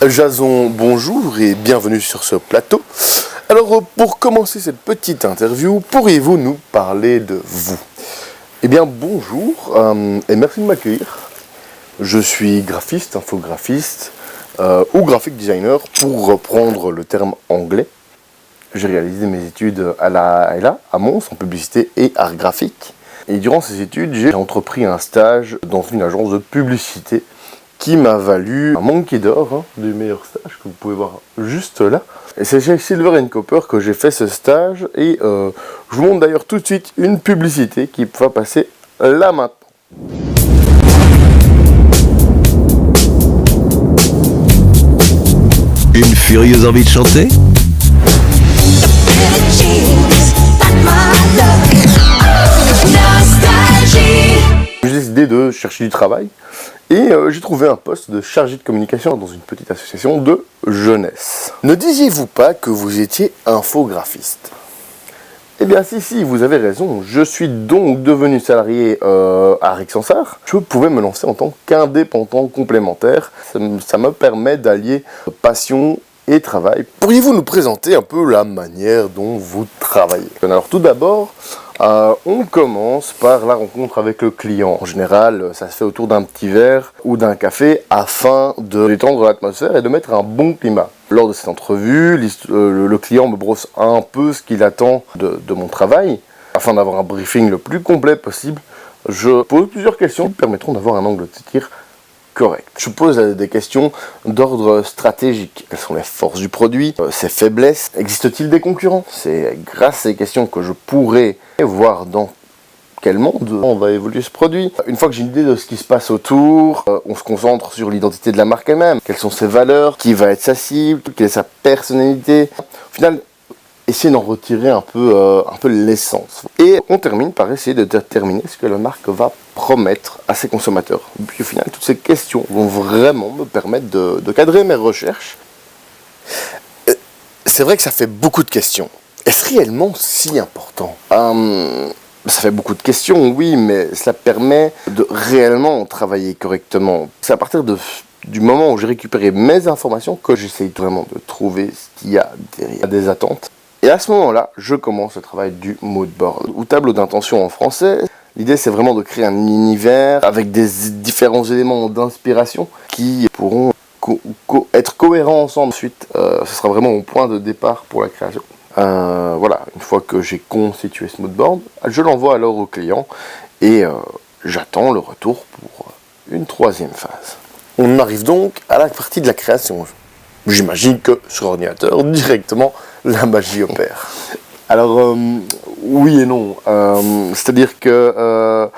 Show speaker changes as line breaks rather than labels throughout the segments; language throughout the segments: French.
Jason, bonjour et bienvenue sur ce plateau. Alors, pour commencer cette petite interview, pourriez-vous nous parler de vous? Eh bien, bonjour et merci de m'accueillir. Je suis graphiste, infographiste ou graphic designer, pour reprendre le terme anglais. J'ai réalisé mes études à la LA, à Mons, en publicité et art graphique. Et durant ces études, j'ai entrepris un stage dans une agence de publicité qui m'a valu un Monkey d'or, du meilleur stage que vous pouvez voir juste là. Et c'est chez Silver & Copper que j'ai fait ce stage et je vous montre d'ailleurs tout de suite une publicité qui va passer là maintenant.
Une furieuse envie de chanter?
J'ai décidé de chercher du travail et j'ai trouvé un poste de chargé de communication dans une petite association de jeunesse. Ne disiez-vous pas que vous étiez infographiste? Eh bien si, vous avez raison, je suis donc devenu salarié à Rixensart. Je pouvais me lancer en tant qu'indépendant complémentaire. Ça me permet d'allier passion et travail. Pourriez-vous nous présenter un peu la manière dont vous travaillez? Alors tout d'abord, on commence par la rencontre avec le client. En général, ça se fait autour d'un petit verre ou d'un café afin de détendre l'atmosphère et de mettre un bon climat. Lors de cette entrevue, le client me brosse un peu ce qu'il attend de mon travail. Afin d'avoir un briefing le plus complet possible, je pose plusieurs questions qui permettront d'avoir un angle de tir correct. Je pose des questions d'ordre stratégique. Quelles sont les forces du produit, ses faiblesses? Existe-t-il des concurrents? C'est grâce à ces questions que je pourrais voir dans quel monde on va évoluer ce produit. Une fois que j'ai une idée de ce qui se passe autour, on se concentre sur l'identité de la marque elle-même. Quelles sont ses valeurs? Qui va être sa cible? Quelle est sa personnalité? Au final, essayer d'en retirer un peu l'essence. Et on termine par essayer de déterminer ce que la marque va promettre à ses consommateurs. Et puis au final, toutes ces questions vont vraiment me permettre de cadrer mes recherches. C'est vrai que ça fait beaucoup de questions. Est-ce réellement si important? Ça fait beaucoup de questions, oui, mais cela permet de réellement travailler correctement. C'est à partir du moment où j'ai récupéré mes informations que j'essaye vraiment de trouver ce qu'il y a derrière des attentes. Et à ce moment-là, je commence le travail du mood board, ou tableau d'intention en français. L'idée, c'est vraiment de créer un univers avec des différents éléments d'inspiration qui pourront être cohérents ensemble. Ensuite, ce sera vraiment mon point de départ pour la création. Voilà, une fois que j'ai constitué ce mood board, je l'envoie alors au client et j'attends le retour pour une troisième phase. On arrive donc à la partie de la création. J'imagine que sur ordinateur, directement, la magie opère. Alors, oui et non. C'est-à-dire que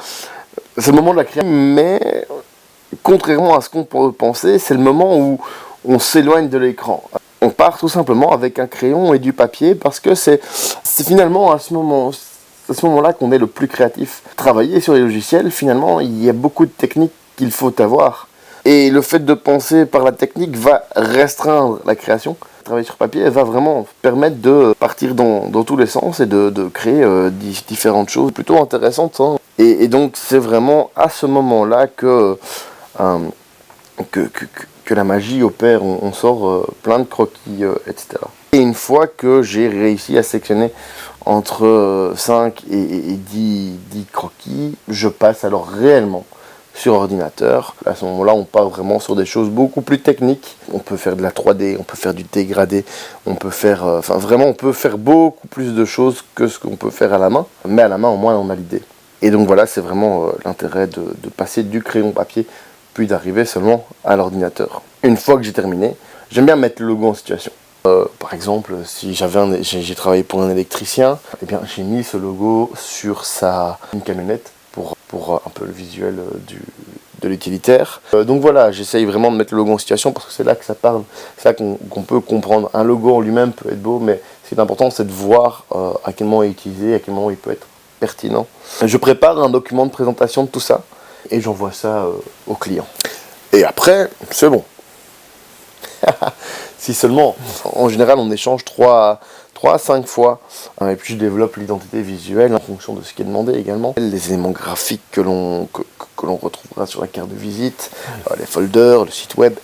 c'est le moment de la création, mais contrairement à ce qu'on peut penser, c'est le moment où on s'éloigne de l'écran. On part tout simplement avec un crayon et du papier parce que c'est finalement à ce moment-là qu'on est le plus créatif. Travailler sur les logiciels, finalement, il y a beaucoup de techniques qu'il faut avoir. Et le fait de penser par la technique va restreindre la création. Travailler sur papier va vraiment permettre de partir dans tous les sens et de créer différentes choses plutôt intéressantes. Et donc c'est vraiment à ce moment-là que la magie opère. On sort plein de croquis, etc. Et une fois que j'ai réussi à sélectionner entre 5 et 10 croquis, je passe alors réellement sur ordinateur. À ce moment-là, on part vraiment sur des choses beaucoup plus techniques. On peut faire de la 3D, on peut faire du dégradé, on peut faire... on peut faire beaucoup plus de choses que ce qu'on peut faire à la main. Mais à la main, au moins, on a l'idée. Et donc voilà, c'est vraiment l'intérêt de passer du crayon papier, puis d'arriver seulement à l'ordinateur. Une fois que j'ai terminé, j'aime bien mettre le logo en situation. Par exemple, si j'ai travaillé pour un électricien, eh bien, j'ai mis ce logo sur une camionnette pour un peu le visuel de l'utilitaire. Donc voilà, j'essaye vraiment de mettre le logo en situation parce que c'est là que ça parle, c'est là qu'on peut comprendre. Un logo en lui-même peut être beau, mais ce qui est important, c'est de voir à quel moment il est utilisé, à quel moment il peut être pertinent. Je prépare un document de présentation de tout ça et j'envoie ça au client. Et après, c'est bon. Si seulement, en général, on échange 3 à 5 fois. Et puis je développe l'identité visuelle en fonction de ce qui est demandé également. Les éléments graphiques que l'on retrouvera sur la carte de visite, les folders, le site web,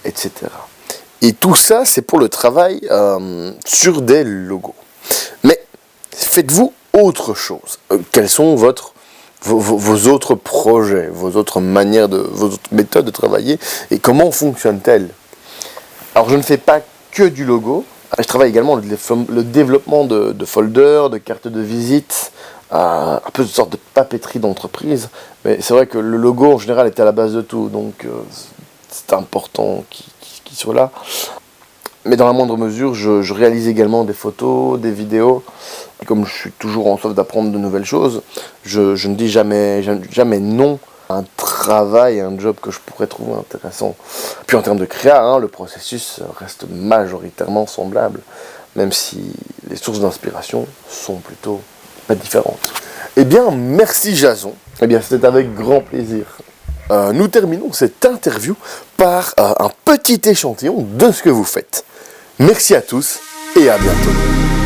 etc. Et tout ça, c'est pour le travail sur des logos. Mais faites-vous autre chose. Quels sont vos autres projets, vos autres méthodes de travailler et comment fonctionnent-elles? Alors je ne fais pas que du logo, je travaille également le développement de folders, de cartes de visite, un peu de sorte de papeterie d'entreprise. Mais c'est vrai que le logo en général est à la base de tout, donc c'est important qu'il soit là. Mais dans la moindre mesure, je réalise également des photos, des vidéos. Et comme je suis toujours en soif d'apprendre de nouvelles choses, je ne dis jamais non à un travail, à un job que je pourrais trouver intéressant. Puis en termes de créa, le processus reste majoritairement semblable, même si les sources d'inspiration sont plutôt pas différentes. Eh bien, merci Jason. Eh bien, c'était avec grand plaisir. Nous terminons cette interview par un petit échantillon de ce que vous faites. Merci à tous et à bientôt.